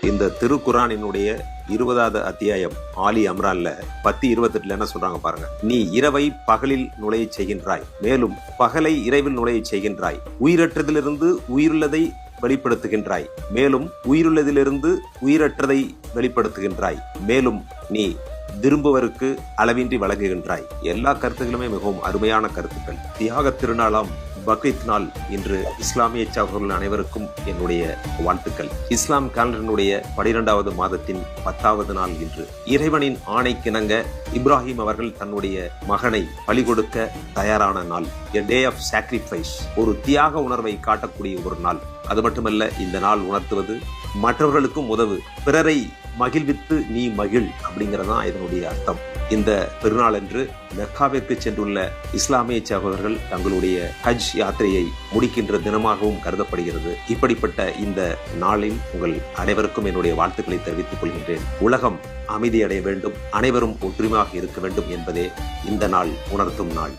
இந்த திருக்குரானினுடைய 20வது அத்தியாயம் ஆலி அம்ரான்ல 10:28 என்ன சொல்றாங்க பாருங்க. நீ இரவை பகலில் நுழைய செய்கின்றாய், மேலும் பகலை இரவில் நுழைய செய்கின்றாய். உயிரற்றதிலிருந்து உயிருள்ளதை வெளிப்படுத்துகின்றாய், மேலும் உயிருள்ளதிலிருந்து உயிரற்றதை வெளிப்படுத்துகின்றாய். மேலும் நீ விரும்புவருக்கு அளவின்றி வழங்குகின்றாய். எல்லா கருத்துக்களுமே மிகவும் அருமையான கருத்துக்கள். தியாக திருநாளாம் பக்ரீத் நாள் இன்று இஸ்லாமிய சகோதரர்கள் அனைவருக்கும் என்னுடைய வாழ்த்துக்கள். இஸ்லாம் காலண்டரினுடைய 12வது மாதத்தின் 10வது நாள் இன்று. இறைவனின் ஆணைக்கிணங்க இப்ராஹிம் அவர்கள் தன்னுடைய மகனை பலி கொடுக்க தயாரான நாள். A day of sacrifice, ஒரு தியாக உணர்வை காட்டக்கூடிய ஒரு நாள். அது மட்டுமல்ல, இந்த நாள் உணர்த்துவது மற்றவர்களுக்கும் உதவு, பிறரை மகிழ்வித்து நீ மகிழ் அப்படிங்கறதான் இதனுடைய அர்த்தம். இந்த பெருநாள் என்று மெக்காவிற்கு சென்றுள்ள இஸ்லாமிய சகோதரர்கள் தங்களுடைய ஹஜ் யாத்திரையை முடிக்கின்ற தினமாகவும் கருதப்படுகிறது. இப்படிப்பட்ட இந்த நாளில் உங்கள் அனைவருக்கும் என்னுடைய வாழ்த்துக்களை தெரிவித்துக் கொள்கின்றேன். உலகம் அமைதியடைய வேண்டும், அனைவரும் ஒற்றுமையாக இருக்க வேண்டும் என்பதே இந்த நாள் உணர்த்தும் நாள்.